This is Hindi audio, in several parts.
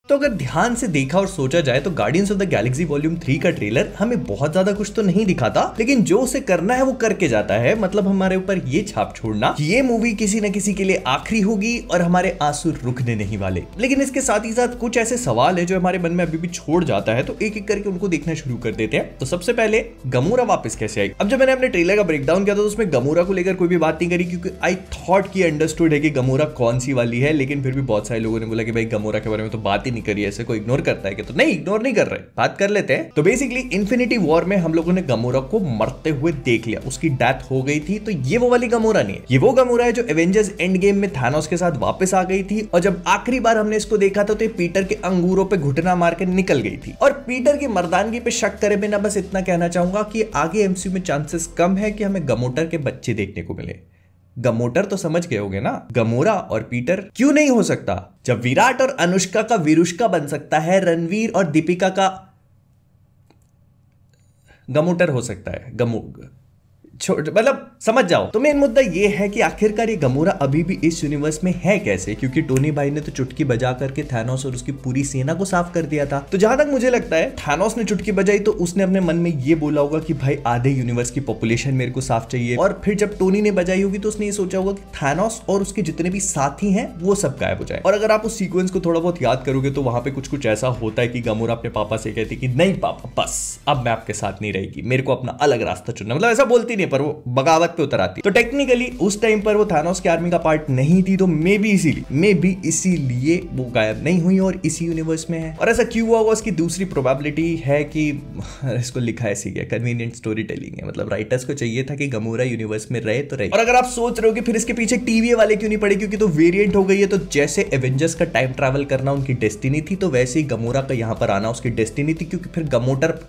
तो अगर ध्यान से देखा और सोचा जाए तो guardians of the Galaxy volume 3 का ट्रेलर हमें बहुत ज्यादा कुछ तो नहीं दिखाता, लेकिन जो उसे करना है वो करके जाता है। मतलब हमारे ऊपर ये छाप छोड़ना कि ये मूवी किसी न किसी के लिए आखिरी होगी और हमारे आंसू रुकने नहीं वाले। लेकिन इसके साथ ही साथ कुछ ऐसे सवाल है जो हमारे मन में अभी भी छोड़ जाता है, तो एक एक करके उनको देखना शुरू कर देते हैं। तो सबसे पहले गमोरा वापस कैसे आई? अब जब मैंने अपने ट्रेलर का ब्रेकडाउन किया तो उसमें गमोरा को लेकर कोई भी बात नहीं करी, क्योंकि आई थॉट की अंडरस्टूड है कि गमोरा कौन सी वाली है। लेकिन फिर भी बहुत सारे लोगों ने बोला कि भाई गमोरा के बारे में तो बात ही नहीं करी, ऐसे कोई इग्नोर करता है कि? तो नहीं, इग्नोर नहीं कर रहे, बात कर लेते हैं। तो बेसिकली इन्फिनिटी वॉर में हम लोगों ने गमोरा को मरते हुए देख लिया, उसकी डेथ हो गई थी। तो ये वो वाली गमोरा नहीं है, ये वो गमोरा है जो एवेंजर्स एंड गेम में थानोस के साथ वापस आ गई थी। और जब आखिरी बार हमने इसको देखा था तो ये पीटर के अंगूरों पे घुटना मार के निकल गई थी। और पीटर की मर्दानगी पे शक करे बिना बस इतना कहना चाहूंगा कि आगे एमसीयू में चांसेस कम है कि हमें गमोटर के बच्चे देखने को मिले। गमोटर तो समझ गए होगे ना, गमोरा और पीटर क्यों नहीं हो सकता? जब विराट और अनुष्का का विरुष्का बन सकता है, रणवीर और दीपिका का गमोटर हो सकता है। मतलब समझ जाओ। तो मेन मुद्दा ये है कि आखिरकार ये गमोरा अभी भी इस यूनिवर्स में है कैसे, क्योंकि टोनी भाई ने तो चुटकी बजा करके थानोस और उसकी पूरी सेना को साफ कर दिया था। तो जहां तक मुझे लगता है थानोस ने चुटकी बजाई तो उसने अपने मन में ये बोला होगा कि भाई आधे यूनिवर्स की पॉपुलेशन मेरे को साफ चाहिए। और फिर जब टोनी ने बजाई होगी तो उसने ये सोचा होगा कि थानोस और उसके जितने भी साथी हैं वो सब गायब हो जाए। और अगर आप उस सीक्वेंस को थोड़ा बहुत याद करोगे तो वहां पे कुछ ऐसा होता है कि गमोरा अपने पापा से कहती कि नहीं पापा, बस अब मैं आपके साथ नहीं रहेगी, मेरे को अपना अलग रास्ता चुनना। मतलब ऐसा बोलती नहीं, पर वो बगावत पे उतर आती। तो टेक्निकली उस टाइम पर वो थानोस की आर्मी का पार्ट नहीं थी, तो मे बी इसीलिए वो गायब नहीं हुई और इसी यूनिवर्स में है। और ऐसा क्यों हुआ, उसकी दूसरी प्रोबेबिलिटी है कि इसको लिखा ऐसी है, कन्वीनियंट स्टोरी टेलिंग है। मतलब राइटर्स को चाहिए था कि गमोरा यूनिवर्स में रहे तो रहे। और अगर आप सोच रहे हो कि फिर इसके पीछे टीवीए वाले क्यों नहीं पड़े, क्योंकि तो वेरिएंट हो गई है। तो जैसे एवेंजर्स का टाइम ट्रैवल करना उनकी डेस्टिनी थी, तो वैसे ही गमोरा का यहां पर आना उसकी डेस्टिनी थी। क्योंकि फिर गमोटर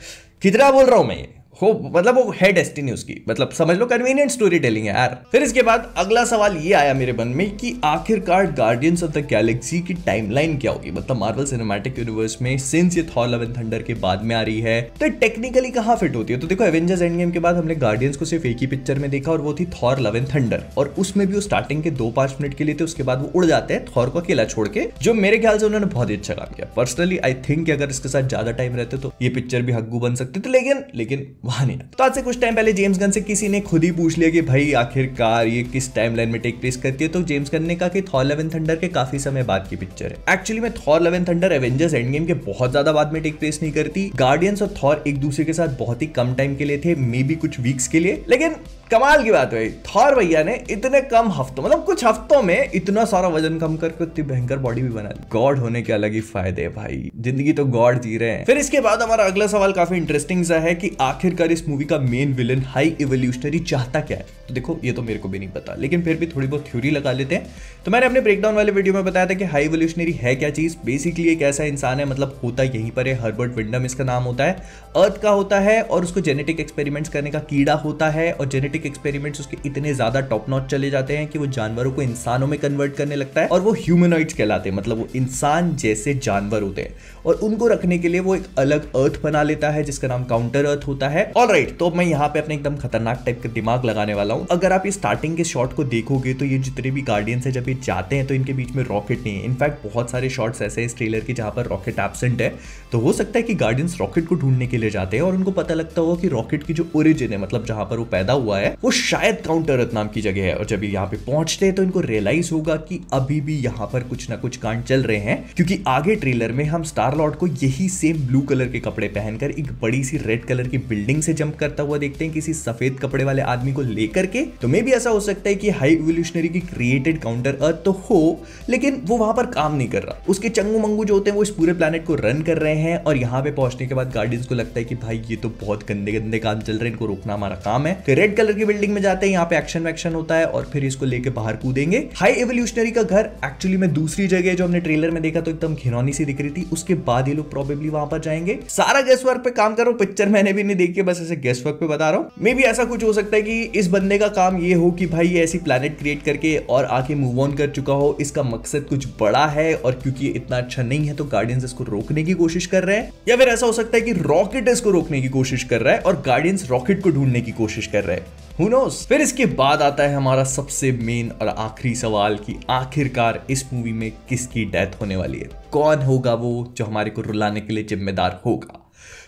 कितना बोल रहा हूं मैं, मतलब वो है डेस्टिनी उसकी, मतलब समझ लो कन्वीनियंट स्टोरी टेलिंग है यार। फिर इसके बाद अगला सवाल ये आया मेरे मन में कि आखिरकार गार्डियंस ऑफ द गैलेक्सी की टाइमलाइन क्या होगी। मतलब मार्वल सिनेमैटिक यूनिवर्स में सिंस ये थॉर लव एंड थंडर के बाद में आ रही है, तो टेक्निकली कहां फिट होती है? तो देखो, एवेंजर्स एंड गेम के बाद हमने गार्डियंस को सिर्फ एक ही पिक्चर में देखा और वो थी थॉर लव एंड थंडर। और उसमें भी वो स्टार्टिंग के 2-5 मिनट के लिए थे, उसके बाद वो उड़ जाते हैं थॉर को अकेला छोड़ के, जो मेरे ख्याल से उन्होंने बहुत ही अच्छा काम किया। पर्सनली आई थिंक अगर इसके साथ ज्यादा टाइम रहते तो ये पिक्चर भी हग्गू बन सकती थी, लेकिन वहां नहीं। तो आज से कुछ टाइम पहले जेम्स गन से किसी ने खुद ही पूछ लिया कि भाई आखिरकार ये किस टाइमलाइन में टेक प्लेस करती है। तो जेम्स गन ने कहा कि थॉर लव एंड थंडर के काफी समय बाद की पिक्चर है। एक्चुअली में Thor love and thunder Avengers end game के बहुत ज्यादा बाद में टेक प्लेस नहीं करती। गार्डियंस और थॉर एक दूसरे के साथ बहुत ही कम टाइम के लिए थे, मे बी कुछ वीक्स के लिए। लेकिन कमाल की बात है, थॉर भैया ने इतने कम हफ्तों, मतलब कुछ हफ्तों में इतना सारा वजन कम करके इतनी भयंकर बॉडी भी बना ली। गॉड होने के अलग ही फायदे है भाई, जिंदगी तो गॉड जी रहे हैं। फिर इसके बाद हमारा अगला सवाल काफी इंटरेस्टिंग सा है कि आखिरकार इस मूवी का मेन विलन हाई इवोल्यूशनरी चाहता क्या है। तो देखो, ये तो मेरे को भी नहीं पता, लेकिन फिर भी थोड़ी बहुत थ्योरी लगा लेते हैं। तो मैंने अपने ब्रेकडाउन वाले वीडियो में बताया था कि हाई इवोल्यूशनरी है क्या चीज। बेसिकली एक ऐसा इंसान है, मतलब होता यहीं पर है, हर्बर्ट विंडम इसका नाम होता है, अर्थ का होता है और उसको जेनेटिक एक्सपेरिमेंट्स करने का कीड़ा होता है। और जेनेटिक एक्सपेरिमेंट्स उसके इतने ज्यादा टॉप नॉच चले जाते हैं कि वो जानवरों को इंसानों में कन्वर्ट करने लगता है और वो ह्यूमनॉइड्स कहलाते हैं। मतलब वो इंसान जैसे जानवर होते हैं और उनको रखने के लिए वो एक अलग अर्थ बना लेता है जिसका नाम काउंटर अर्थ होता है। ऑलराइट, तो मैं यहाँ पे अपने एकदम खतरनाक टाइप का दिमाग लगाने वाला हूँ। अगर आप ये स्टार्टिंग के शॉट को देखोगे तो ये जितने भी गार्डियंस है, जब ये जाते हैं तो इनके बीच में रॉकेट नहीं है। इनफैक्ट बहुत सारे शॉट्स ऐसे हैं इस ट्रेलर के जहां पर रॉकेट एब्सेंट है। तो हो सकता है कि गार्डियंस रॉकेट को ढूंढने के लिए जाते हैं और उनको पता लगता होगा कि रॉकेट की जो ओरिजिन है, मतलब जहां पर वो पैदा हुआ है, वो शायद काउंटर अर्थ नाम की जगह है। और जब ये यहाँ पे पहुंचते हैं तो इनको रियलाइज होगा कि अभी भी यहाँ पर कुछ ना कुछ कांड चल रहे हैं, क्योंकि आगे ट्रेलर में हम स्टार लॉर्ड को यही सेम ब्लू कलर के कपड़े पहनकर एक बड़ी सी रेड कलर की बिल्डिंग से जंप करता हुआ देखते हैं किसी सफेद कपड़े वाले आदमी को लेकर के। तो मे भी ऐसा हो सकता है कि हाई इवोल्यूशनरी की क्रिएटेड काउंटर अर्थ तो हो, लेकिन वो वहां पर काम नहीं कर रहा। उसके चंगू मंगू जो होते हैं वो इस पूरे प्लेनेट को रन कर रहे हैं। और यहाँ पे पहुंचने के बाद गार्डियंस को लगता है कि भाई ये तो बहुत गंदे गंदे काम चल रहे हैं, इनको रोकना हमारा काम है। तो रेड कलर की बिल्डिंग में जाते हैं, यहाँ पे एक्शन होता है और फिर इसको लेके बाहर कूदेंगे। हाई इवोल्यूशनरी का घर एक्चुअली में दूसरी जगह जो हमने ट्रेलर में देखा तो एकदम घिनौनी सी दिख रही थी। उसके बाद ये लोग प्रोबेबली वहां पर जाएंगे। सारा गेस वर्क पे काम करो, पिक्चर मैंने भी नहीं देखी, बस ऐसे गेस वर्क पे बता रहा हूं। मे बी ऐसा कुछ हो सकता है कि इस बंदे का काम ये हो कि भाई ये ऐसी प्लैनेट क्रिएट करके और आके मूव ऑन कर चुका हो, इसका मकसद कुछ बड़ा है और क्योंकि ये इतना अच्छा नहीं है तो गार्डियंस इसको रोकने की कोशिश कर रहे हैं। या फिर ऐसा हो सकता है कि रॉकेट इसको रोकने की कोशिश कर रहा है और गार्डियंस रॉकेट को ढूंढने की कोशिश कर रहे हैं। Who knows? फिर इसके बाद आता है हमारा सबसे मेन और आखिरी सवाल कि आखिरकार इस मूवी में किसकी डेथ होने वाली है, कौन होगा वो जो हमारे को रुलाने के लिए जिम्मेदार होगा।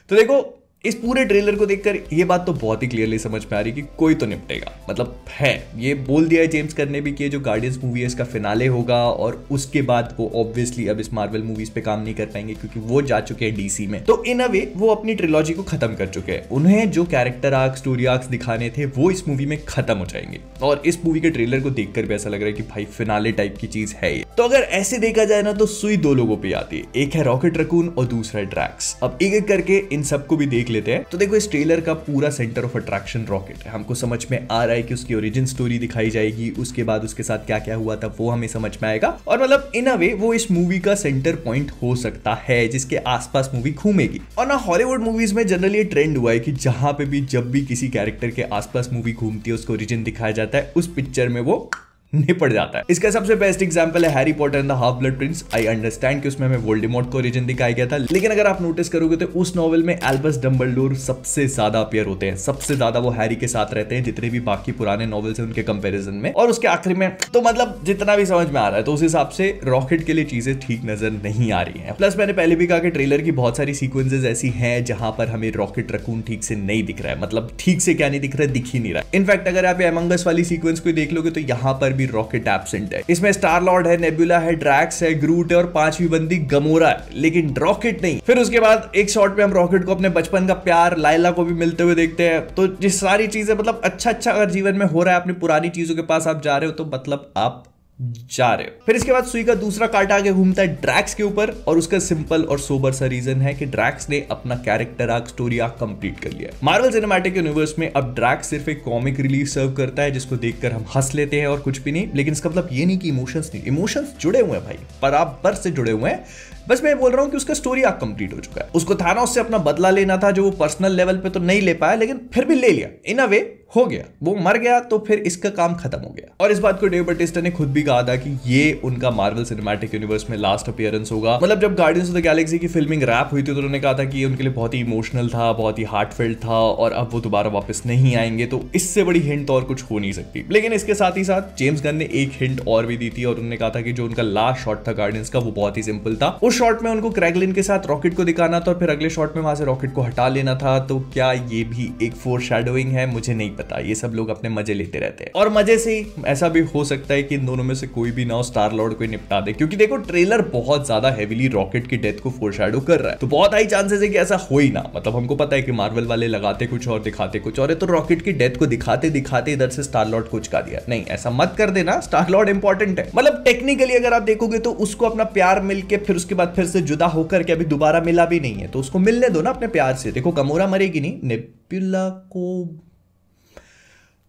तो देखो इस पूरे ट्रेलर को देखकर ये बात तो बहुत ही क्लियरली समझ में आ रही कि कोई तो निपटेगा, मतलब है ये बोल दिया है जेम्स गन ने भी कि जो गार्डियंस मूवी है इसका फिनाले होगा और उसके बाद वो ऑब्वियसली अब इस मार्वल मूवीज पे काम नहीं कर पाएंगे क्योंकि वो जा चुके हैं डीसी में। तो इन अ वे वो अपनी ट्रिलॉजी को खत्म कर चुके हैं, उन्हें जो कैरेक्टर आर्क स्टोरी आर्क्स दिखाने थे वो इस मूवी में खत्म हो जाएंगे। और इस मूवी के ट्रेलर को देखकर भी ऐसा लग रहा है कि भाई फिनाले टाइप की चीज है ये। तो अगर ऐसे देखा जाए ना तो सुई दो लोगों पे आती है, एक है रॉकेट रकून और दूसरा है ड्रैक्स। अब एक एक करके इन सबको भी देख लेते हैं। तो देखो इस ट्रेलर का पूरा सेंटर ऑफ अट्रैक्शन रॉकेट है, हमको समझ में आ रहा है कि उसकी ओरिजिन स्टोरी दिखाई जाएगी, उसके बाद उसके साथ क्या क्या हुआ था वो हमें समझ में आएगा और मतलब इन अ वे वो इस मूवी का सेंटर पॉइंट हो सकता है जिसके आसपास मूवी घूमेगी। और ना हॉलीवुड मूवीज में जनरली ये ट्रेंड हुआ है कि जहां पे भी जब भी किसी कैरेक्टर के आसपास मूवी घूमती है उसका ओरिजिन दिखाया जाता है, उस पिक्चर में वो निपट जाता है। इसका सबसे बेस्ट एग्जांपल है Harry Potter and the half blood Prince. I understand कि उसमें हमें वोल्डेमॉर्ट का ओरिजिन दिखाया गया था, लेकिन अगर आप नोटिस करोगे तो उस नॉवेल में एल्बस डंबलडोर सबसे ज्यादा अपीयर होते हैं, सबसे ज्यादा वो हैरी के साथ रहते हैं जितने भी बाकी पुराने नॉवेल्स हैं उनके कंपैरिजन में। और उसके आखिरी में तो मतलब जितना भी समझ में आ रहा है तो उस हिसाब से रॉकेट के लिए चीजें ठीक नजर नहीं आ रही है। प्लस मैंने पहले भी कहा कि ट्रेलर की बहुत सारी सीक्वेंसेज ऐसी हैं जहां पर हमें रॉकेट रकून ठीक से नहीं दिख रहा है, मतलब ठीक से क्या नहीं दिख रहा है, दिख ही नहीं रहा है। इनफैक्ट अगर आप अमंग अस वाली सीक्वेंस को देख लोगे तो यहाँ पर भी रॉकेट एब्सेंट है। इसमें स्टार लॉर्ड है, नेबुला है, ड्रैक्स है, ग्रूट है और पांचवी बंदी गमोरा है, लेकिन रॉकेट नहीं। फिर उसके बाद एक शॉट पे हम रॉकेट को अपने बचपन का प्यार लाइला को भी मिलते हुए देखते हैं। तो ये सारी चीजें मतलब अच्छा अगर जीवन में हो रहा है, अपनी पुरानी चीजों के पास आप जा रहे हो तो मतलब आप जा रहे हो। फिर इसके बाद सुई का दूसरा कांटा आगे घूमता है ड्रैक्स के ऊपर और उसका सिंपल और सोबर सा रीजन है कि ड्रैक्स ने अपना character arc story arc complete कर लिया। मार्वल सिनेमैटिक यूनिवर्स में अब ड्रैक्स सिर्फ एक कॉमिक रिलीज सर्व करता है जिसको देखकर हम हंस लेते हैं और कुछ भी नहीं, लेकिन इसका मतलब ये नहीं कि इमोशंस नहीं, इमोशंस जुड़े हुए हैं भाई, बराबर से जुड़े हुए हैं। बस मैं बोल रहा हूं कि उसका स्टोरी आर्क कंप्लीट हो चुका है। उसको थानोस से अपना बदला लेना था जो वो पर्सनल लेवल पे तो नहीं ले पाया, लेकिन फिर भी ले लिया, इन अ वे हो गया, वो मर गया तो फिर इसका काम खत्म हो गया। और इस बात को डेव बटिस्टा ने खुद भी कहा था कि ये उनका मार्वल सिनेमैटिक यूनिवर्स में लास्ट अपीयरेंस होगा। मतलब जब गार्डियंस ऑफ द गैलेक्सी की फिल्मिंग रैप हुई थी तो उन्होंने कहा था कि ये उनके लिए बहुत ही इमोशनल था, बहुत ही हार्टफेल्ट था और अब वो दोबारा वापस नहीं आएंगे, तो इससे बड़ी हिंट और कुछ हो नहीं सकती। लेकिन इसके साथ ही साथ जेम्स गन ने एक हिंट और भी दी थी और उन्होंने कहा था कि जो उनका लास्ट शॉट था गार्डियंस का वो बहुत ही सिंपल था। उस शॉट में उनको क्रैगलिन के साथ रॉकेट को दिखाना था और फिर अगले शॉट में वहां से रॉकेट को हटा लेना था। तो क्या ये भी एक फोरशैडोइंग है? मुझे नहीं पता, ये सब लोग अपने मजे लेते रहते हैं। और मजे से ही ऐसा भी हो सकता है कि इन दोनों में से कोई भी ना हो, स्टार लॉर्ड को निपटा दे, क्योंकि देखो ट्रेलर बहुत ज्यादा हेवीली रॉकेट की डेथ को फोरशैडो कर रहा है, तो बहुत हाई चांसेस है कि ऐसा हो ही ना। मतलब हमको पता है कि मार्वल वाले लगाते कुछ और दिखाते कुछ और है, तो रॉकेट की डेथ को दिखाते दिखाते इधर से स्टार लॉर्ड को उचका दिया। नहीं, ऐसा मत कर देना, स्टार लॉर्ड इंपॉर्टेंट है। मतलब टेक्निकली अगर आप देखोगे तो उसको अपना प्यार मिलके फिर उसके बाद फिर से जुदा होकर के अभी दोबारा मिला भी नहीं है, तो उसको मिलने दो ना अपने प्यार से। देखो गमोरा मरेगी नहीं, नेबुला को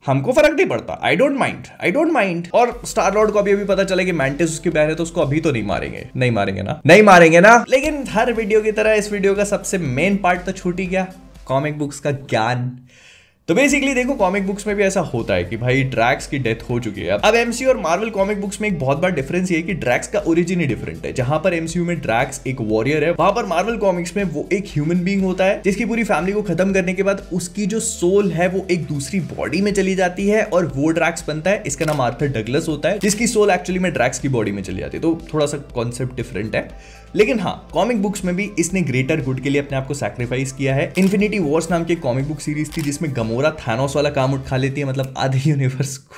हमको फर्क नहीं पड़ता, आई डोंट माइंड। और स्टार लॉर्ड को अभी पता चला कि मैंटिस उसकी बहन है तो उसको अभी तो नहीं मारेंगे ना। लेकिन हर वीडियो की तरह इस वीडियो का सबसे मेन पार्ट तो छूट ही गया, कॉमिक बुक्स का ज्ञान। तो बेसिकली देखो कॉमिक बुक्स में भी ऐसा होता है कि भाई ड्रैक्स की डेथ हो चुकी है। अब एमसीयू और मार्वल कॉमिक बुक्स में एक बहुत बड़ा डिफरेंस ये है कि ड्रैक्स का ओरिजिन ही डिफरेंट है। जहां पर एमसीयू में ड्रैक्स एक वॉरियर है, वहां पर मार्वल कॉमिक्स में वो एक ह्यूमन बीइंग होता है जिसकी पूरी फैमिली को खत्म करने के बाद उसकी जो सोल है वो एक दूसरी बॉडी में चली जाती है और वो ड्रैक्स बनता है। इसका नाम आर्थर डगलस होता है, जिसकी सोल एक्चुअली में ड्रैक्स की बॉडी में चली जाती है। तो थोड़ा सा कॉन्सेप्ट डिफरेंट है, लेकिन हाँ कॉमिक बुक्स में भी इसने ग्रेटर गुड के लिए अपने आप को सैक्रिफाइस किया है। इन्फिनिटी वॉर्स नाम की कॉमिक बुक सीरीज थी जिसमें गमोरा थानोस वाला काम उठा लेती है, मतलब आधे यूनिवर्स को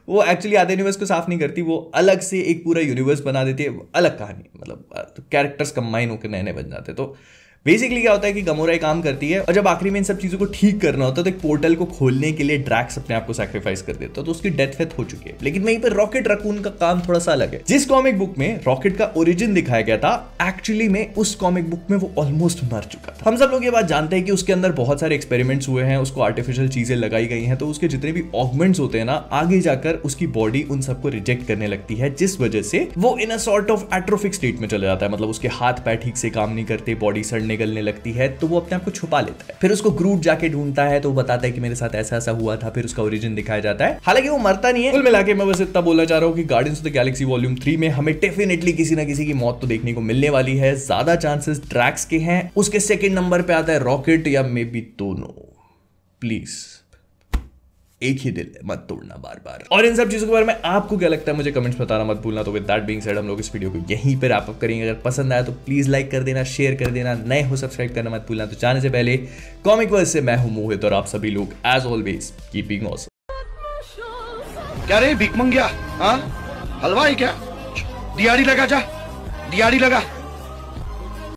वो एक्चुअली आधे यूनिवर्स को साफ नहीं करती, वो अलग से एक पूरा यूनिवर्स बना देती है, अलग कहानी, मतलब कैरेक्टर्स कंबाइन होकर नए नए बन जाते। तो बेसिकली क्या होता है कि गमोरा एक काम करती है और जब आखिरी में इन सब चीजों को ठीक करना होता है तो एक पोर्टल को खोलने के लिए ड्रैक्स अपने आप को सैक्रिफाइस कर देता है, तो उसकी डेथ हो चुकी है। लेकिन वहीं पर रॉकेट रकून का काम थोड़ा सा अलग है। जिस कॉमिक बुक में रॉकेट का ओरिजिन दिखाया गया था, एक्चुअली में उस कॉमिक बुक में वो ऑलमोस्ट मर चुका था। हम सब लोग ये बात जानते हैं कि उसके अंदर बहुत सारे एक्सपेरिमेंट्स हुए हैं, उसको आर्टिफिशियल चीजें लगाई गई हैं, तो उसके जितने भी ऑगमेंट्स होते हैं ना, आगे जाकर उसकी बॉडी उन सबको रिजेक्ट करने लगती है, जिस वजह से वो in a sort of atrophic state में चला जाता है। मतलब उसके हाथ पैर ठीक से काम नहीं करते, बॉडी सड़ने गलने लगती है, तो वो अपने आप को छुपा लेता है। फिर उसको ग्रूट जाके ढूंढता है तो वो बताता है कि मेरे साथ ऐसा ऐसा हुआ था, फिर उसका ओरिजिन दिखाया जाता है। हालांकि वो मरता नहीं है। कुल मिला के मैं बस इतना बोलना चाह रहा हूं कि guardians of the Galaxy volume 3 में हमें डेफिनेटली किसी ना किसी की मौत तो देखने को मिलने वाली है। ज्यादा चांसेस ड्रैक्स के हैं, उसके सेकंड नंबर पे आता है रॉकेट या मे बी दोनों। प्लीज एक ही दिल है, मत तोड़ना बार बार। और इन सब चीजों के बारे में आपको क्या लगता है मुझे कमेंट्स बताना मत भूलना। तो विद दैट बीइंग सेड हम लोग इस वीडियो को यहीं पर रैप अप करेंगे। अगर पसंद आया तो प्लीज लाइक कर देना, शेयर कर देना, नए हो सब्सक्राइब करना मत भूलना। तो जाने से पहले कॉमिक वर्ल्ड से मैं हूं मोहित और आप सभी लोग एज ऑलवेज कीपिंग ऑसम। क्या रे भीख मंगिया, हाँ हलवा है क्या? दिहाड़ी लगा जा, दिहाड़ी लगा।